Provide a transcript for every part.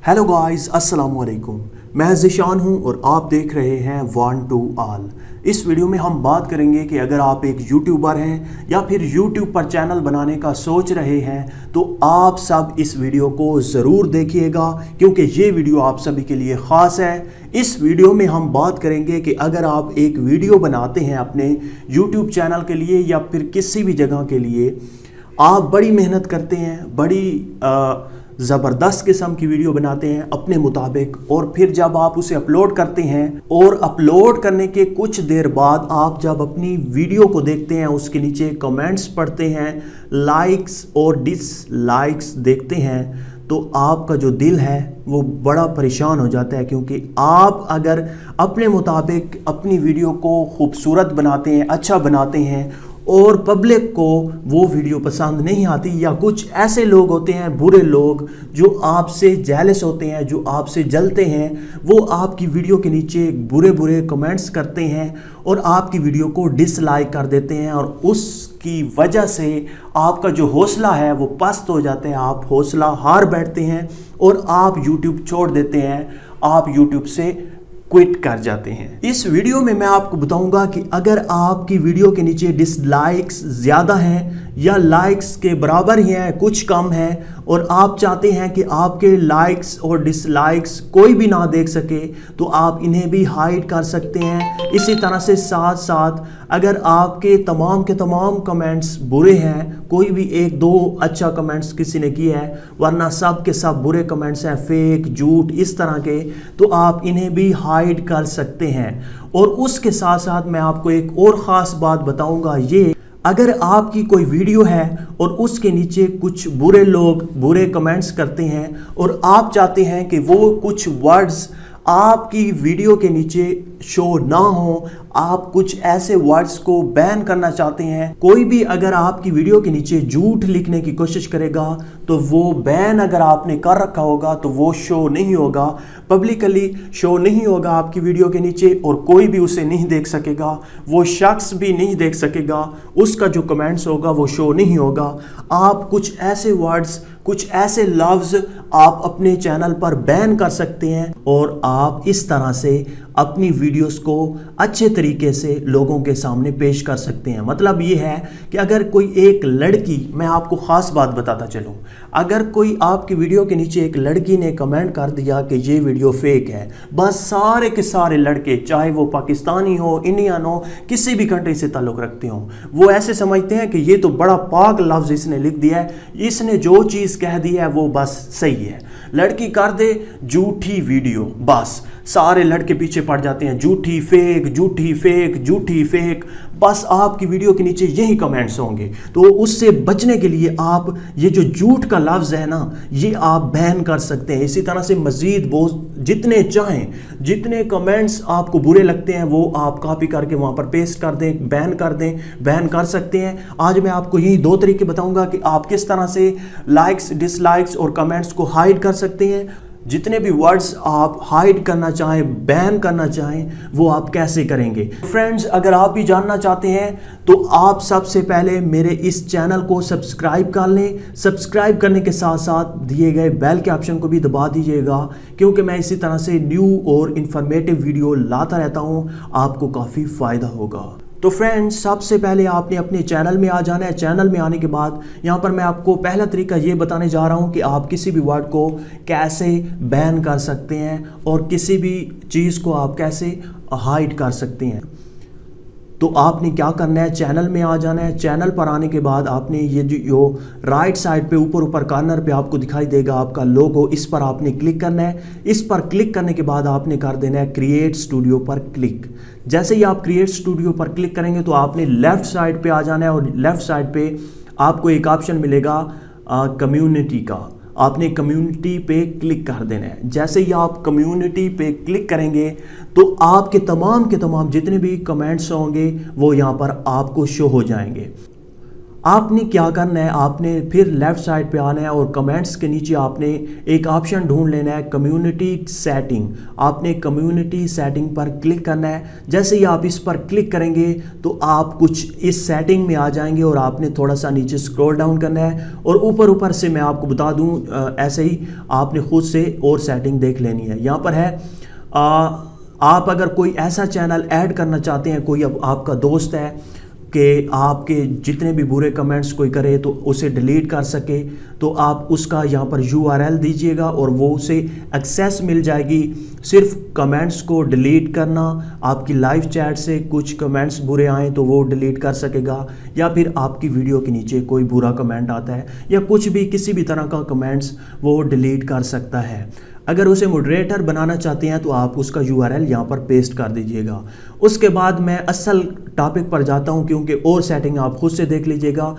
Hello guys, अस्सलाम वालेकुम। मैं ज़िशान हूं और आप देख रहे हैं वन टू ऑल। इस वीडियो में हम बात करेंगे कि अगर आप एक यूट्यूबर हैं या फिर यूट्यूब पर चैनल बनाने का सोच रहे हैं तो आप सब इस वीडियो को ज़रूर देखिएगा, क्योंकि ये वीडियो आप सभी के लिए ख़ास है। इस वीडियो में हम बात करेंगे कि अगर आप एक वीडियो बनाते हैं अपने यूट्यूब चैनल के लिए या फिर किसी भी जगह के लिए, आप बड़ी मेहनत करते हैं, बड़ी ज़बरदस्त किस्म की वीडियो बनाते हैं अपने मुताबिक, और फिर जब आप उसे अपलोड करते हैं और अपलोड करने के कुछ देर बाद आप जब अपनी वीडियो को देखते हैं, उसके नीचे कमेंट्स पढ़ते हैं, लाइक्स और डिसलाइक्स देखते हैं, तो आपका जो दिल है वो बड़ा परेशान हो जाता है। क्योंकि आप अगर अपने मुताबिक अपनी वीडियो को खूबसूरत बनाते हैं, अच्छा बनाते हैं और पब्लिक को वो वीडियो पसंद नहीं आती, या कुछ ऐसे लोग होते हैं, बुरे लोग, जो आपसे जेलस होते हैं, जो आपसे जलते हैं, वो आपकी वीडियो के नीचे बुरे बुरे कमेंट्स करते हैं और आपकी वीडियो को डिसलाइक कर देते हैं, और उसकी वजह से आपका जो हौसला है वो पस्त हो जाता है। आप हौसला हार बैठते हैं और आप यूट्यूब छोड़ देते हैं, आप यूट्यूब से क्विट कर जाते हैं। इस वीडियो में मैं आपको बताऊंगा कि अगर आपकी वीडियो के नीचे डिसलाइक्स ज़्यादा हैं या लाइक्स के बराबर ही हैं, कुछ कम है, और आप चाहते हैं कि आपके लाइक्स और डिसलाइक्स कोई भी ना देख सके, तो आप इन्हें भी हाइड कर सकते हैं। इसी तरह से साथ साथ अगर आपके तमाम के तमाम कमेंट्स बुरे हैं, कोई भी एक दो अच्छा कमेंट्स किसी ने किया है, वरना सब के सब बुरे कमेंट्स हैं, फेक, झूठ, इस तरह के, तो आप इन्हें भी हाइड कर सकते हैं। और उसके साथ साथ मैं आपको एक और ख़ास बात बताऊंगा, ये अगर आपकी कोई वीडियो है और उसके नीचे कुछ बुरे लोग बुरे कमेंट्स करते हैं और आप चाहते हैं कि वो कुछ वर्ड्स आपकी वीडियो के नीचे शो ना हो, आप कुछ ऐसे वर्ड्स को बैन करना चाहते हैं, कोई भी अगर आपकी वीडियो के नीचे झूठ लिखने की कोशिश करेगा तो वो बैन अगर आपने कर रखा होगा तो वो शो नहीं होगा, पब्लिकली शो नहीं होगा आपकी वीडियो के नीचे, और कोई भी उसे नहीं देख सकेगा, वो शख्स भी नहीं देख सकेगा, उसका जो कमेंट्स होगा वो शो नहीं होगा। आप कुछ ऐसे वर्ड्स, कुछ ऐसे लफ्ज़ आप अपने चैनल पर बैन कर सकते हैं, और आप इस तरह से अपनी वीडियोस को अच्छे तरीके से लोगों के सामने पेश कर सकते हैं। मतलब ये है कि अगर कोई एक लड़की, मैं आपको ख़ास बात बताता चलूँ, अगर कोई आपकी वीडियो के नीचे एक लड़की ने कमेंट कर दिया कि ये वीडियो फेक है, बस सारे के सारे लड़के, चाहे वो पाकिस्तानी हो, इंडियन हो, किसी भी कंट्री से ताल्लुक़ रखते हो, वो ऐसे समझते हैं कि ये तो बड़ा पाक लफ्ज़ इसने लिख दिया है, इसने जो चीज़ कह दी है वो बस सही है। लड़की कर दे झूठी वीडियो, बस सारे लड़के पीछे पड़ जाते हैं, झूठी फेक, झूठी फेक, झूठी फेक, बस आपकी वीडियो के नीचे यही कमेंट्स होंगे। तो उससे बचने के लिए आप ये जो झूठ का लफ्ज़ है ना, ये आप बैन कर सकते हैं। इसी तरह से मज़ीद वो जितने चाहें, जितने कमेंट्स आपको बुरे लगते हैं वो आप कॉपी करके वहाँ पर पेस्ट कर दें, बैन कर दें, बैन कर सकते हैं। आज मैं आपको यही दो तरीके बताऊँगा कि आप किस तरह से लाइक्स, डिसलाइक्स और कमेंट्स को हाइड कर सकते हैं। जितने भी वर्ड्स आप हाइड करना चाहें, बैन करना चाहें, वो आप कैसे करेंगे। फ्रेंड्स, अगर आप भी जानना चाहते हैं तो आप सबसे पहले मेरे इस चैनल को सब्सक्राइब कर लें। सब्सक्राइब करने के साथ साथ दिए गए बेल के ऑप्शन को भी दबा दीजिएगा, क्योंकि मैं इसी तरह से न्यू और इन्फॉर्मेटिव वीडियो लाता रहता हूँ, आपको काफ़ी फ़ायदा होगा। तो फ्रेंड्स, सबसे पहले आपने अपने चैनल में आ जाना है। चैनल में आने के बाद यहाँ पर मैं आपको पहला तरीका ये बताने जा रहा हूँ कि आप किसी भी वर्ड को कैसे बैन कर सकते हैं और किसी भी चीज़ को आप कैसे हाइड कर सकते हैं। तो आपने क्या करना है, चैनल में आ जाना है। चैनल पर आने के बाद आपने ये जो राइट साइड पे ऊपर कॉर्नर पे आपको दिखाई देगा आपका लोगो, इस पर आपने क्लिक करना है। इस पर क्लिक करने के बाद आपने कर देना है क्रिएट स्टूडियो पर क्लिक। जैसे ही आप क्रिएट स्टूडियो पर क्लिक करेंगे तो आपने लेफ़्ट साइड पे आ जाना है, और लेफ़्ट साइड पे आपको एक ऑप्शन मिलेगा कम्युनिटी का। आपने कम्युनिटी पे क्लिक कर देना है। जैसे ही आप कम्युनिटी पे क्लिक करेंगे तो आपके तमाम के तमाम जितने भी कमेंट्स होंगे वो यहाँ पर आपको शो हो जाएंगे। आपने क्या करना है, आपने फिर लेफ़्ट साइड पे आना है और कमेंट्स के नीचे आपने एक ऑप्शन ढूंढ लेना है कम्युनिटी सेटिंग। आपने कम्युनिटी सेटिंग पर क्लिक करना है। जैसे ही आप इस पर क्लिक करेंगे तो आप कुछ इस सेटिंग में आ जाएंगे और आपने थोड़ा सा नीचे स्क्रॉल डाउन करना है और ऊपर से मैं आपको बता दूं, ऐसे ही आपने खुद से और सेटिंग देख लेनी है। यहाँ पर है आप अगर कोई ऐसा चैनल ऐड करना चाहते हैं, कोई अब आपका दोस्त है कि आपके जितने भी बुरे कमेंट्स कोई करे तो उसे डिलीट कर सके, तो आप उसका यहाँ पर URL दीजिएगा और वो उसे एक्सेस मिल जाएगी। सिर्फ कमेंट्स को डिलीट करना, आपकी लाइव चैट से कुछ कमेंट्स बुरे आएँ तो वो डिलीट कर सकेगा, या फिर आपकी वीडियो के नीचे कोई बुरा कमेंट आता है या कुछ भी किसी भी तरह का कमेंट्स वो डिलीट कर सकता है। अगर उसे मॉडरेटर बनाना चाहते हैं तो आप उसका URL यहाँ पर पेस्ट कर दीजिएगा। उसके बाद मैं असल टॉपिक पर जाता हूँ, क्योंकि और सेटिंग आप खुद से देख लीजिएगा।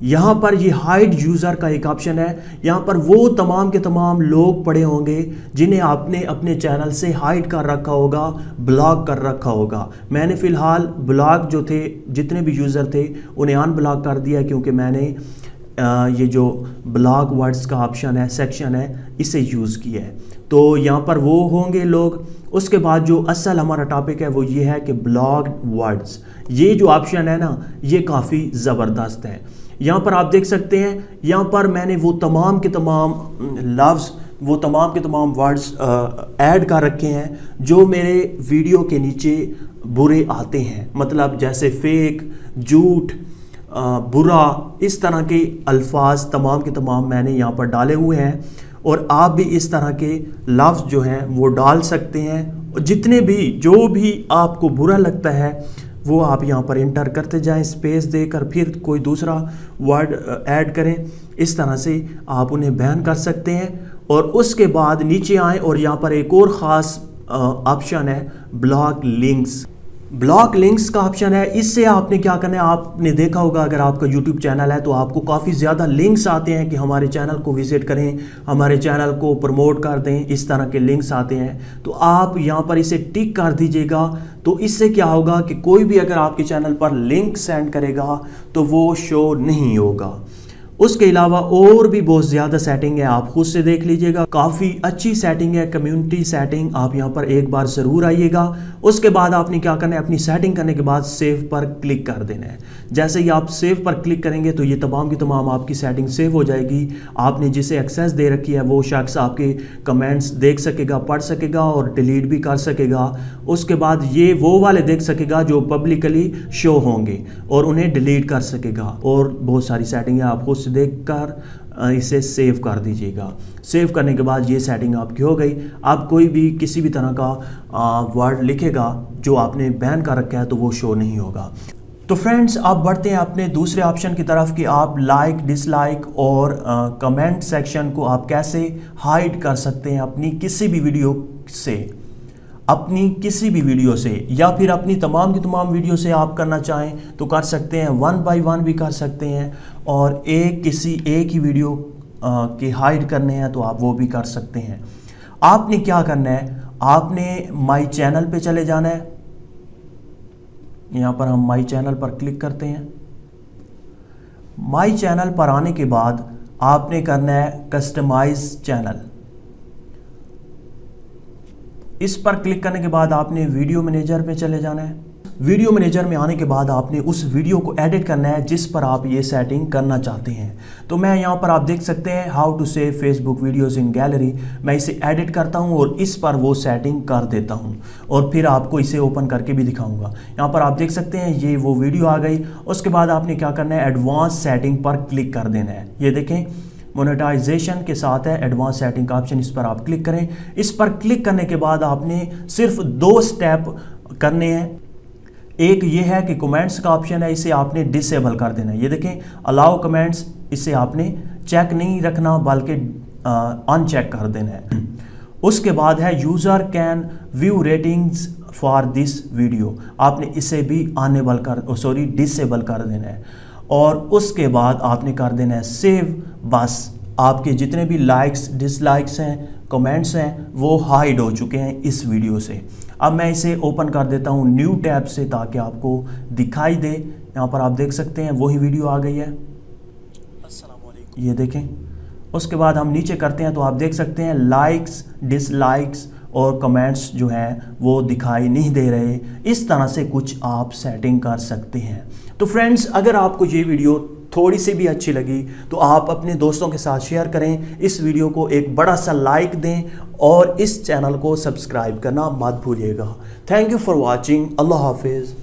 यहाँ पर ये हाइड यूज़र का एक ऑप्शन है। यहाँ पर वो तमाम के तमाम लोग पड़े होंगे जिन्हें आपने अपने चैनल से हाइड कर रखा होगा, ब्लॉक कर रखा होगा। मैंने फ़िलहाल ब्लॉक जो थे, जितने भी यूज़र थे उन्हें अनब्लॉक कर दिया, क्योंकि मैंने ये जो ब्लॉक वर्ड्स का ऑप्शन है, सेक्शन है, इसे यूज़ किया है। तो यहाँ पर वो होंगे लोग। उसके बाद जो असल हमारा टॉपिक है वो ये है कि ब्लॉक्ड वर्ड्स, ये जो ऑप्शन है ना, ये काफ़ी ज़बरदस्त है। यहाँ पर आप देख सकते हैं, यहाँ पर मैंने वो तमाम के तमाम लफ्ज़, वो तमाम के तमाम वर्ड्स ऐड कर रखे हैं जो मेरे वीडियो के नीचे बुरे आते हैं। मतलब जैसे फेक, झूठ, बुरा, इस तरह के अल्फाज तमाम के तमाम मैंने यहाँ पर डाले हुए हैं। और आप भी इस तरह के लफ्ज़ जो हैं वो डाल सकते हैं। और जितने भी जो भी आपको बुरा लगता है वो आप यहाँ पर इंटर करते जाएं, स्पेस देकर फिर कोई दूसरा वर्ड ऐड करें। इस तरह से आप उन्हें बैन कर सकते हैं। और उसके बाद नीचे आएँ और यहाँ पर एक और ख़ास ऑप्शन है ब्लॉक लिंक्स। ब्लॉक लिंक्स का ऑप्शन है। इससे आपने क्या करना है, आपने देखा होगा अगर आपका यूट्यूब चैनल है तो आपको काफ़ी ज़्यादा लिंक्स आते हैं कि हमारे चैनल को विज़िट करें, हमारे चैनल को प्रमोट कर दें, इस तरह के लिंक्स आते हैं। तो आप यहाँ पर इसे टिक कर दीजिएगा। तो इससे क्या होगा कि कोई भी अगर आपके चैनल पर लिंक सेंड करेगा तो वो शो नहीं होगा। उसके अलावा और भी बहुत ज़्यादा सेटिंग है, आप खुद से देख लीजिएगा। काफ़ी अच्छी सेटिंग है कम्युनिटी सेटिंग। आप यहाँ पर एक बार ज़रूर आइएगा। उसके बाद आपने क्या करना है, अपनी सेटिंग करने के बाद सेव पर क्लिक कर देना है। जैसे ही आप सेव पर क्लिक करेंगे तो ये तमाम की तमाम आपकी सेटिंग सेव हो जाएगी। आपने जिसे एक्सेस दे रखी है वो शख्स आपके कमेंट्स देख सकेगा, पढ़ सकेगा और डिलीट भी कर सकेगा। उसके बाद ये वो वाले देख सकेगा जो पब्लिकली शो होंगे और उन्हें डिलीट कर सकेगा। और बहुत सारी सेटिंग है, आप खुद से देखकर इसे सेव कर दीजिएगा। सेव करने के बाद ये सेटिंग आपकी हो गई। आप कोई भी किसी भी तरह का वर्ड लिखेगा जो आपने बैन कर रखा है तो वो शो नहीं होगा। तो फ्रेंड्स, आप बढ़ते हैं अपने दूसरे ऑप्शन की तरफ कि आप लाइक, डिसलाइक और कमेंट सेक्शन को आप कैसे हाइड कर सकते हैं अपनी किसी भी वीडियो से, या फिर अपनी तमाम की तमाम वीडियो से आप करना चाहें तो कर सकते हैं। 1 बाय 1 भी कर सकते हैं और किसी एक ही वीडियो के हाइड करने हैं तो आप वो भी कर सकते हैं। आपने क्या करना है, आपने माई चैनल पे चले जाना है। यहाँ पर हम माई चैनल पर क्लिक करते हैं। माई चैनल पर आने के बाद आपने करना है कस्टमाइज चैनल। इस पर क्लिक करने के बाद आपने वीडियो मैनेजर में चले जाना है। वीडियो मैनेजर में आने के बाद आपने उस वीडियो को एडिट करना है जिस पर आप ये सेटिंग करना चाहते हैं। तो मैं यहाँ पर आप देख सकते हैं how to save Facebook videos in gallery. मैं इसे एडिट करता हूँ और इस पर वो सेटिंग कर देता हूँ और फिर आपको इसे ओपन करके भी दिखाऊंगा। यहाँ पर आप देख सकते हैं ये वो वीडियो आ गई। उसके बाद आपने क्या करना है, एडवांस सेटिंग पर क्लिक कर देना है। ये देखें मोनेटाइजेशन के साथ है एडवांस सेटिंग का ऑप्शन, इस पर आप क्लिक करें। इस पर क्लिक करने के बाद आपने सिर्फ 2 स्टेप करने हैं। एक ये है कि कमेंट्स का ऑप्शन है, इसे आपने डिसेबल कर देना है। ये देखें अलाउ कमेंट्स, इसे आपने चेक नहीं रखना बल्कि अनचेक कर देना है। उसके बाद है user can view ratings for this video, आपने इसे भी डिसेबल कर देना है। और उसके बाद आपने कर देना है सेव। बस आपके जितने भी लाइक्स, डिसलाइक्स हैं, कमेंट्स हैं वो हाइड हो चुके हैं इस वीडियो से। अब मैं इसे ओपन कर देता हूँ न्यू टैब से ताकि आपको दिखाई दे यहाँ पर आप देख सकते हैं वही वीडियो आ गई है, ये देखें। उसके बाद हम नीचे करते हैं तो आप देख सकते हैं लाइक्स, डिसलाइक्स और कमेंट्स जो हैं वो दिखाई नहीं दे रहे। इस तरह से कुछ आप सेटिंग कर सकते हैं। तो फ्रेंड्स, अगर आपको ये वीडियो थोड़ी सी भी अच्छी लगी तो आप अपने दोस्तों के साथ शेयर करें, इस वीडियो को एक बड़ा सा लाइक दें और इस चैनल को सब्सक्राइब करना मत भूलिएगा। Thank you for watching. अल्लाह हाफिज़।